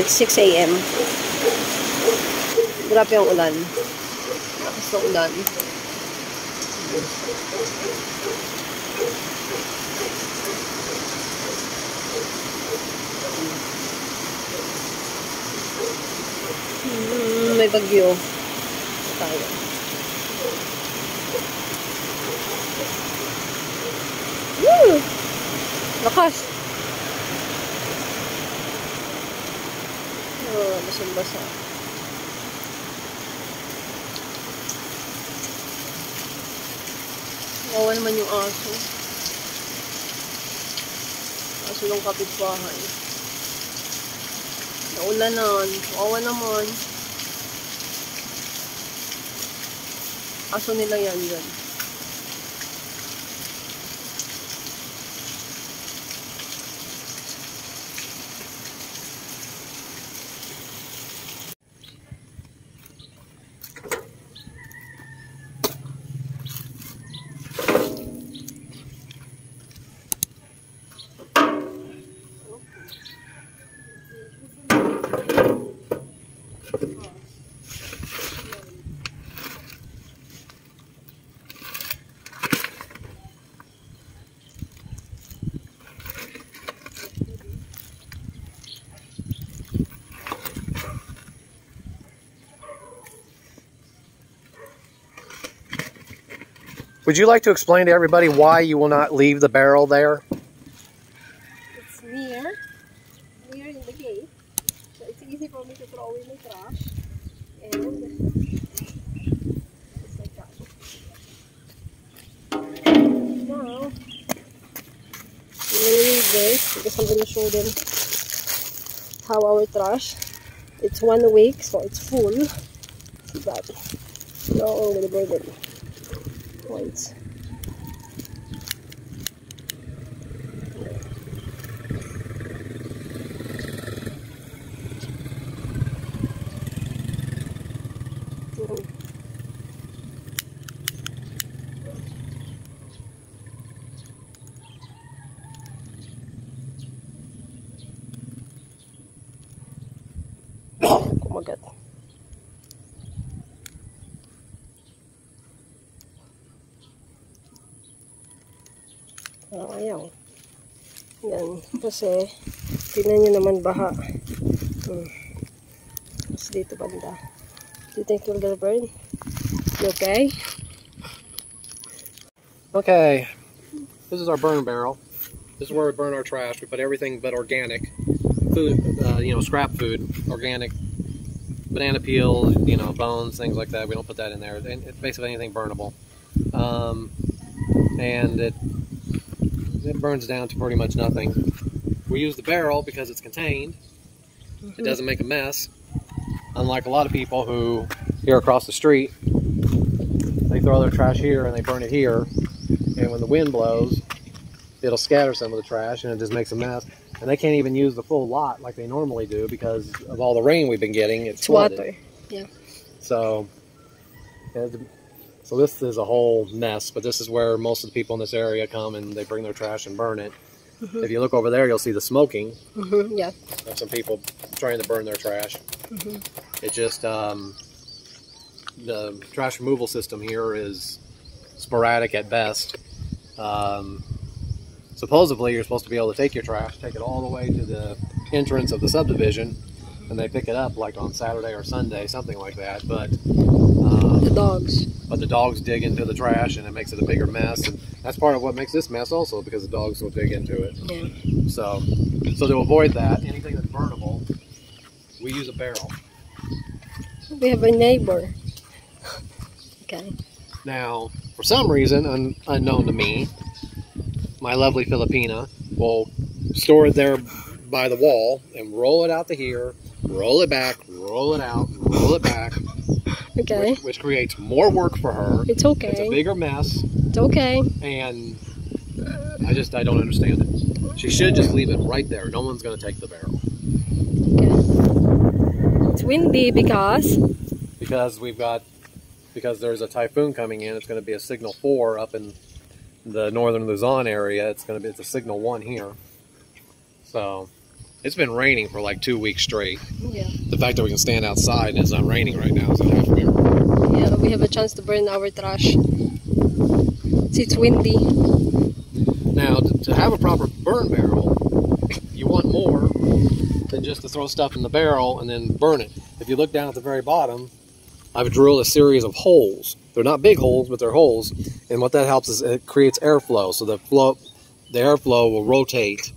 It's 6 a.m. Grabe ang ulan. Lakas ng ulan. May bagyo. Tayo. Woo! Lakas! Oh, basang-basa. Kawawa naman yung aso. Aso ng kapitbahay. Naulanan. Kawawa naman. Aso nila yan dyan. Would you like to explain to everybody why you will not leave the barrel there? It's near in the gate, so it's easy for me to throw away my trash, and it's like that. Now, I'm gonna leave this because I'm gonna show them how our trash. It's 1 week, so it's full. See that? Now I'm gonna burn it. Once. Kumagat. Ayaw. Yan. Kasi, tingnan nyo naman baha. Tapos dito banda. Do you think you'll get a burn? You okay? Okay. This is our burn barrel. This is where we burn our trash. We put everything but organic food, you know, scrap food, organic banana peels, you know, bones, things like that. We don't put that in there. It's basically anything burnable. And it burns down to pretty much nothing. We use the barrel because it's contained. It doesn't make a mess. Unlike a lot of people who, here across the street, they throw their trash here and they burn it here. And when the wind blows, it'll scatter some of the trash and it just makes a mess. And they can't even use the full lot like they normally do because of all the rain we've been getting. It's flooded. Water. Yeah. So this is a whole mess, but this is where most of the people in this area come and they bring their trash and burn it. If you look over there, you'll see the smoking. Yeah. Of some people trying to burn their trash. It just, the trash removal system here is sporadic at best. Supposedly, you're supposed to be able to take your trash, take it all the way to the entrance of the subdivision, and they pick it up like on Saturday or Sunday, something like that. But the dogs dig into the trash and it makes it a bigger mess, and that's part of what makes this mess also, because the dogs will dig into it. Yeah. So to avoid that, anything that's burnable, we use a barrel. We have a neighbor. Okay. Now, for some reason unknown to me, my lovely Filipina will store it there by the wall and roll it out to here, roll it back, roll it out, roll it back. Okay. Which creates more work for her. It's okay. It's a bigger mess. It's okay. And I don't understand it. She should just leave it right there. No one's going to take the barrel. Okay. It's windy because there's a typhoon coming in. It's going to be a signal 4 up in the northern Luzon area. It's a signal 1 here. So It's been raining for like 2 weeks straight. Yeah. The fact that we can stand outside and it's not raining right now is a half miracle. Yeah, we have a chance to burn our trash. It's windy. Now, to have a proper burn barrel, you want more than just to throw stuff in the barrel and then burn it. If you look down at the very bottom, I've drilled a series of holes. They're not big holes, but they're holes. And what that helps is it creates airflow. So the airflow will rotate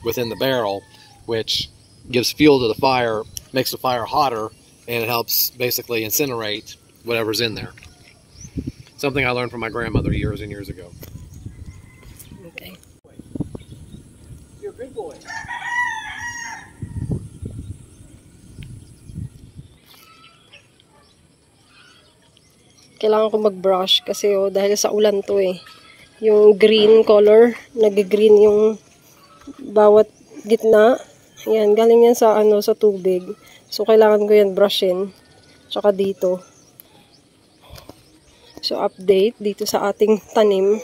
within the barrel, which gives fuel to the fire, makes the fire hotter, and it helps basically incinerate whatever's in there. Something I learned from my grandmother years and years ago. Okay. You're a big boy. Kailangan ko mag-brush kasi dahil sa ulan to eh. Yung green color, nag-green yung bawat gitna. Ayan, galing yan sa sa tubig. So kailangan ko yan brushin. Tsaka dito. So update dito sa ating tanim.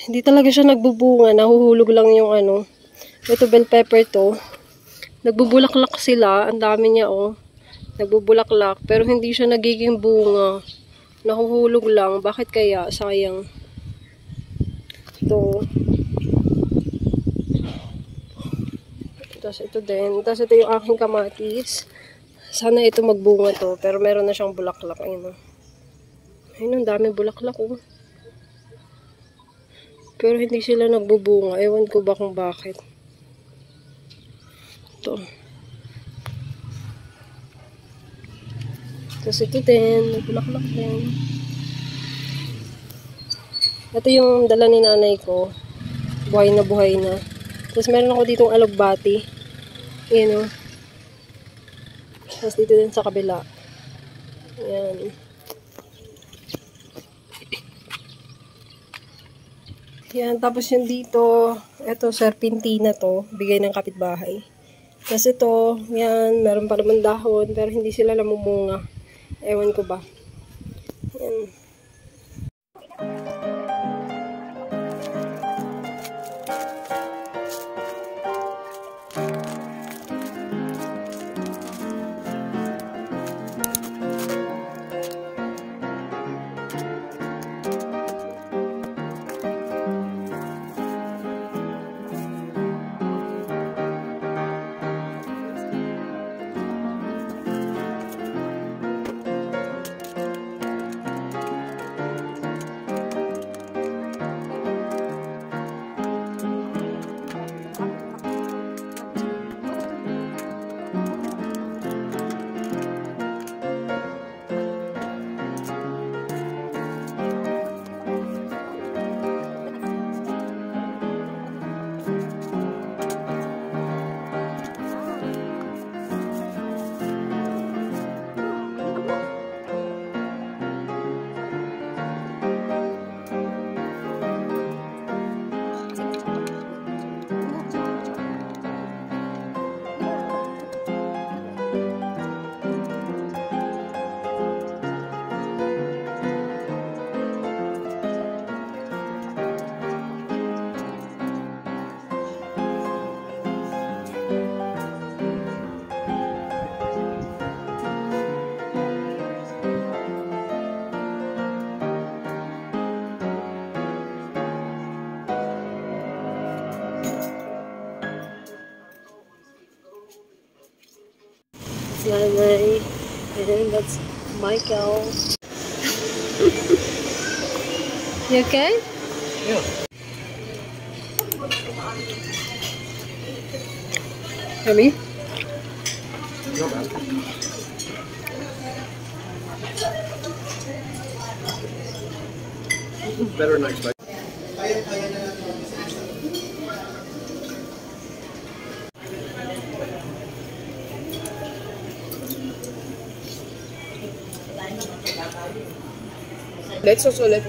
Hindi talaga siya nagbubunga, nahuhulog lang yung Ito bell pepper to. Nagbubulaklak sila, ang dami niya Nagbubulaklak pero hindi siya nagiging bunga. Nahuhulog lang. Bakit kaya? Sayang. Ito. Tapos ito din. Tapos ito yung aking kamatis. Sana ito magbunga to. Pero meron na siyang bulaklak. Ayun Ayun, ang dami bulaklak Pero hindi sila nagbubunga. Ewan ko ba kung bakit. Ito. Tapos ito din, nagbulaklak din. Ito yung dala ni nanay ko. Buhay na buhay na. Tapos meron ako ditong alugbati. Ayan Tapos dito din sa kabila. Ayan. Yan, tapos yung dito, ito serpentina to, bigay ng kapitbahay. Tapos ito, yan, meron pa naman dahon, pero hindi sila namumunga. Ewan ko ba. Yan. Nanay. And that's Michael. You okay? Yeah. Yummy? No bad. Better than I expected. Let's also let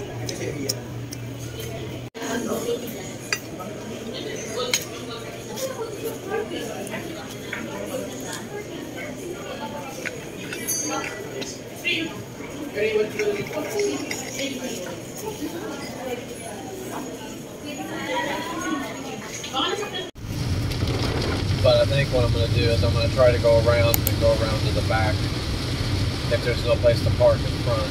But what I'm going to do is I'm going to try to go around and go around to the back if there's no place to park in front.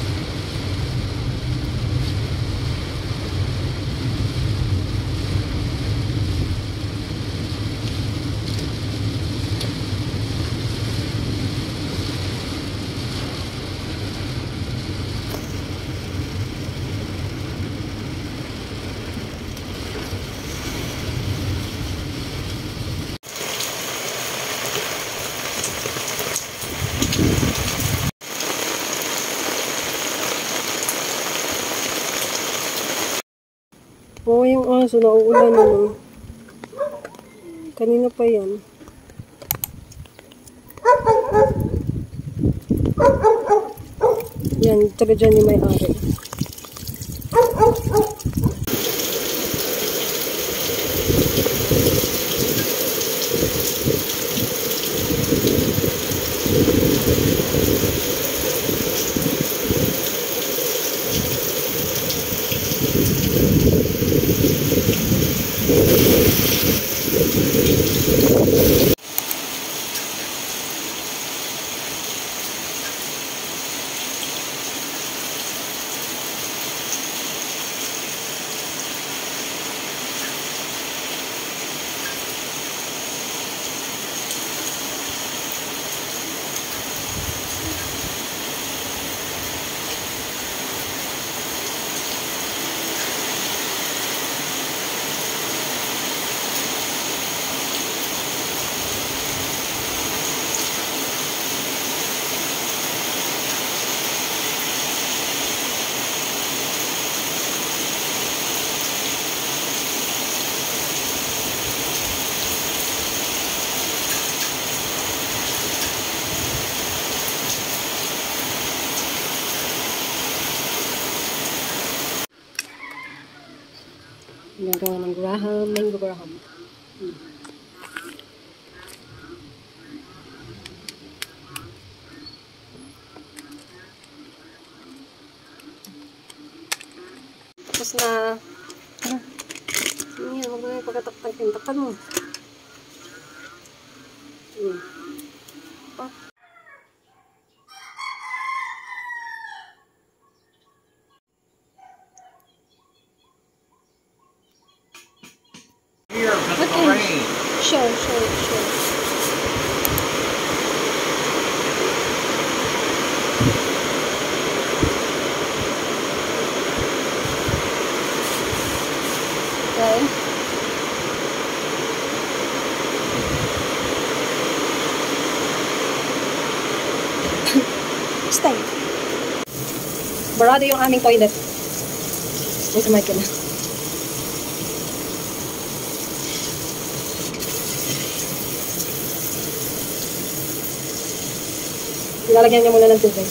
Oo, yung aso, nauulan naman. Kanina pa yan. Yan, taga dyan yung may-ari. Ginagawa ng Graham, mango Graham. Tapos na. Yan, huwag na yung pagkataktan. Takpan mo. Here, because of the rain. Sure. Okay. Stay. Barado yung aming toilet. Wait, kumain ka na. Ilalagyan niya muna ng tubig.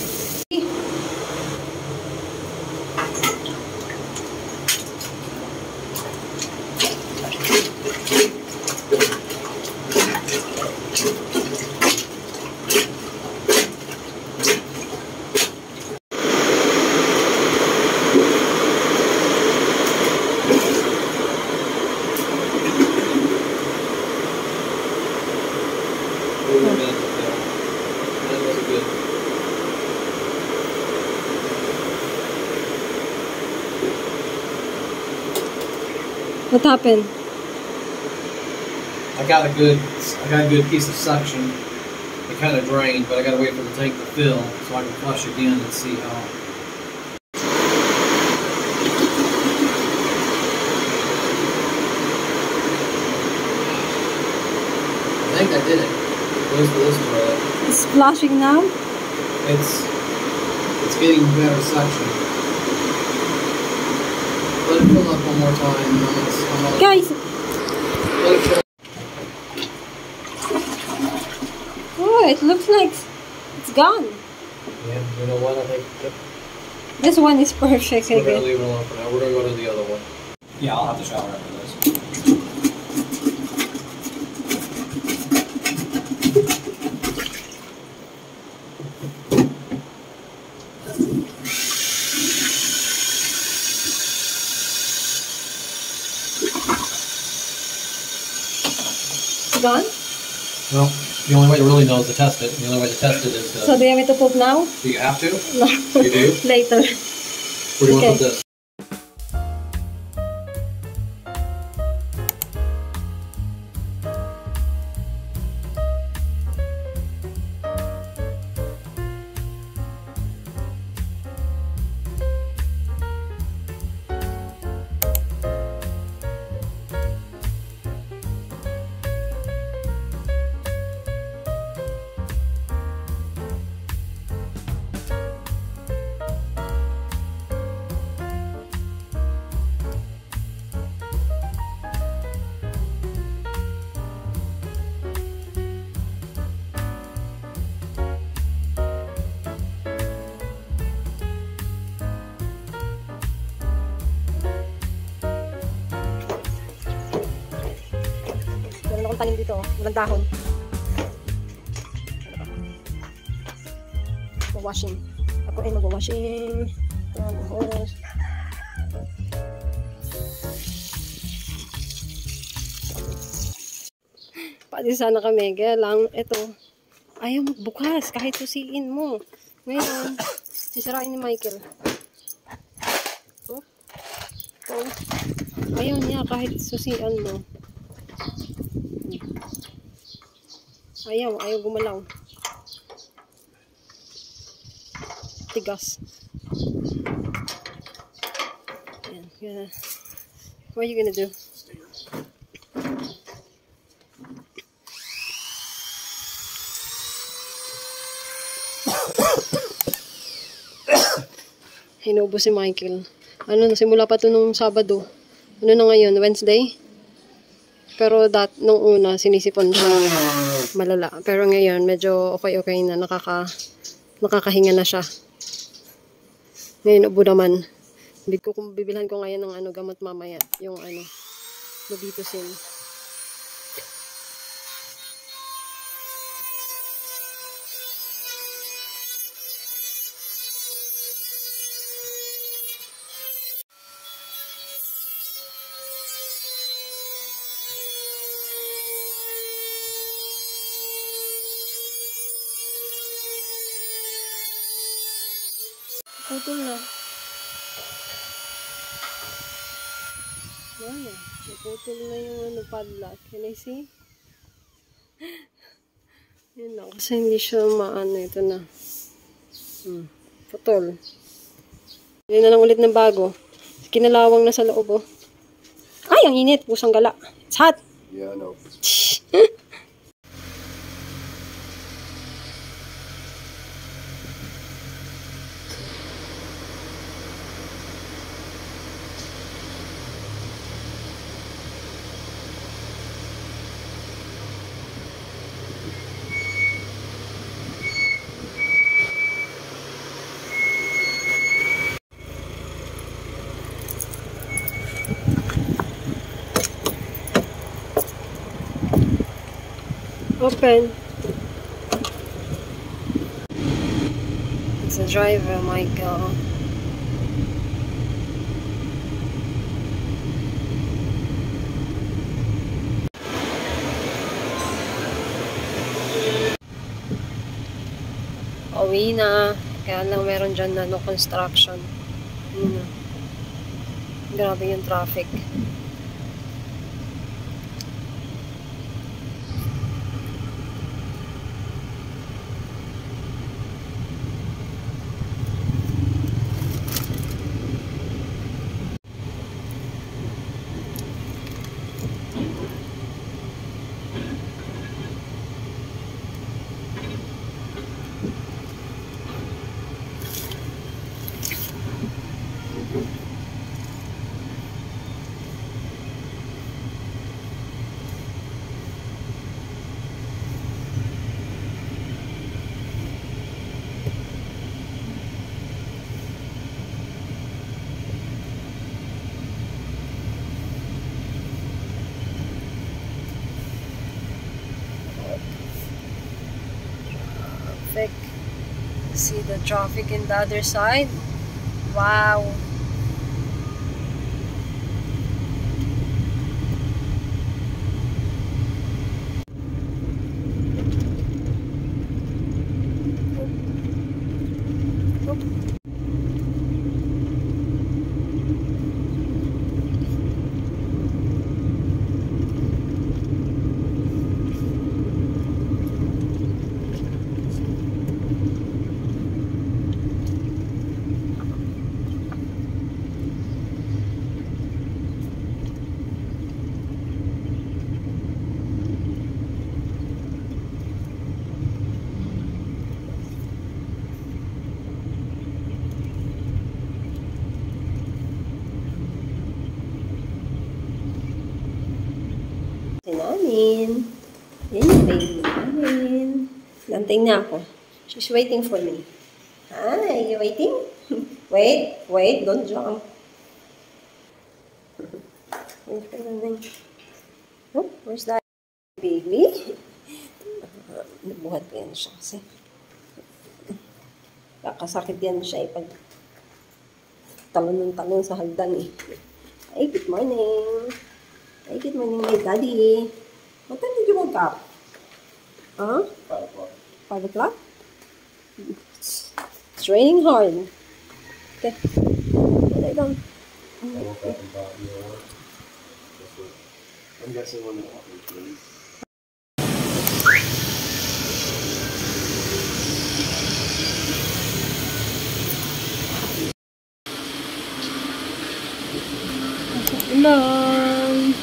What happened? I got a good piece of suction. It kind of drained, but I got to wait for the tank to fill so I can flush again and see how. I think I did it. Where's this toilet? It's splashing now? It's getting better suction. Let it fill up one more time. Guys! Let it fill. Oh, it looks like it's gone. Yeah, you know what? I think this one is perfect. we're going to leave it alone for now. We're going to go to the other one. Yeah, I'll have to shower after this. Gone? Well, the only way to really know is to test it. The only way to test it is to... So do you want me to put now? Do you have to? No. You do? Later. Where do you want to put this? Meron akong tanim dito. Walang dahon. Mag-washing. Ako ay mag-washing. Pwede sana kami. Kaya lang, ito. Ayaw magbukas kahit susiin mo. Ngayon, sisirain ni Michael. Oh. Oh. Ayaw niya kahit susian mo. Ayaw gumalaw. Tigas. Yan, yan. What are you gonna do? Hinubo si Michael. Ano, nasimula pa to nung Sabado. Ano na ngayon? Wednesday? Pero nung una, sinisipon siya. Malala. Pero ngayon, medyo okay na. Nakakahinga na siya. Ngayon, ubo naman. Bibilhan ko ngayon ng gamot mamaya. Yung Nobitusin. Putol na. Yan na. Naputol na yung padlock. Can I see? Yan na. Kasi hindi siya maano. Ito na. Putol. Yan na lang ulit ng bago. Kinalawang na sa loob, oh. Ay, ang init. Pusang gala. It's hot. Yeah, I know. Open. It's a driver, Michael. Uwi na. Kaya lang meron dyan na no construction. Yun na. Grabe yung traffic. See the traffic in the other side. Wow. namin. Yan yung baby namin. Nantayin niya ako. She's waiting for me. Hi, you waiting? Wait, don't jump. Wait for the oh, where's that baby? Nabuhat ko yan siya kasi. Kakasakit yan siya pag talon sa hagdan eh. Hey, good morning. Hey, good morning, my daddy. What time did you wake up? Huh? 5 o'clock. 5 o'clock? It's raining hard. Okay. Lay down. I woke up and thought you were work. I'm guessing when the water please. Ulan.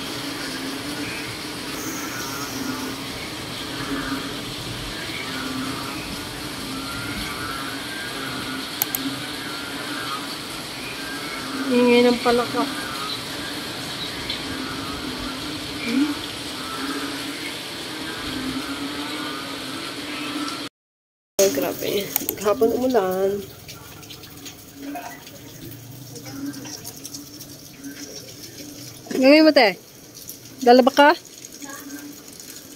Ingay ng palaka. Oh, grabe. Maghapon umulan. Gawin mo, te. Dalaba ka?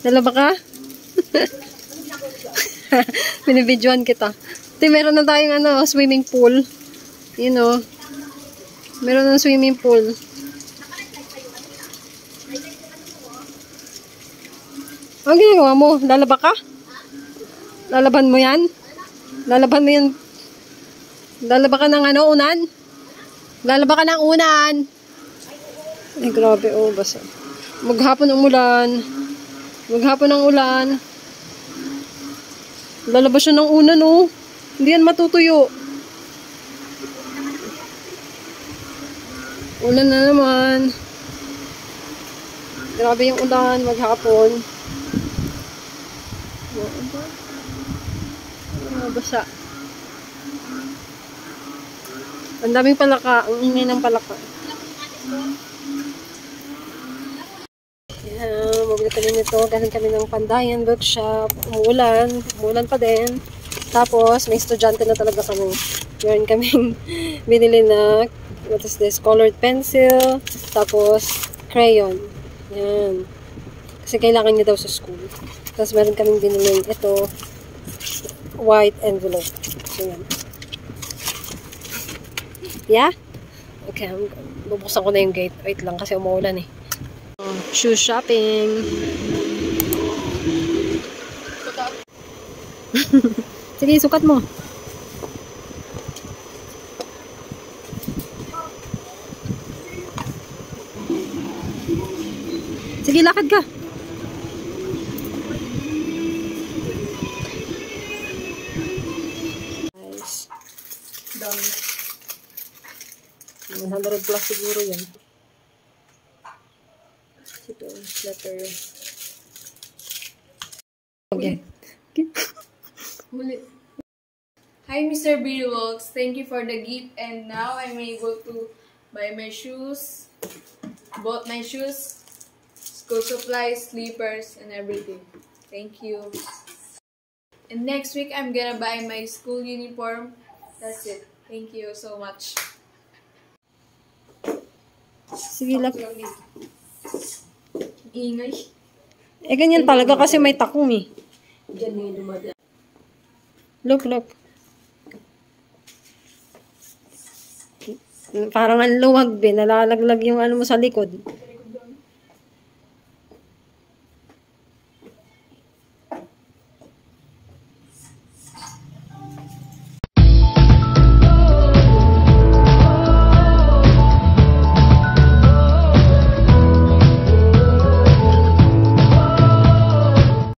Dalaba ka? Binibidyoan kita. Te, meron na tayong swimming pool. You know. Meron ng swimming pool. Ang ginagawa mo? Lalaba ka? Lalaban mo yan? Lalaban mo yan? Lalaba ka ng unan? Lalaba ka ng unan? Ay, grabe, oh, basa. Maghapon ang ulan. Maghapon ang ulan. Lalabas siya ng unan, oh. Hindi yan matutuyo. Ulan na naman. Grabe yung ulan, maghapon. Basa. Ang daming palaka. Ang ingay ng palaka. Mabili kami nito. Galing kami ng Pandayan Bookshop. Umuulan pa din. Tapos, may estudyante na talaga kami. Meron kaming binili na, what is this? Colored pencil. Tapos, crayon. Yan. Kasi kailangan niya daw sa school. Tapos, meron kaming binili ito. White envelope. So, yan. Yeah? Okay, bubuksan ko na yung gate. Wait lang kasi umuulan eh. Shoe shopping. Sige, sukat mo. Sige, lakad ka. Nice. Done. 100 plus siguro yan. Ito, letter. Okay. Hi, Mr. Beerwalks. Thank you for the gift, and now I'm able to buy my shoes. Bought my shoes, school supplies, slippers, and everything. Thank you. And next week, I'm gonna buy my school uniform. That's it. Thank you so much. Sige, lakad. Ingay. Eh, ganyan talaga kasi may takong eh. Look. Parang ang luwag, nalalaglag yung mo sa likod.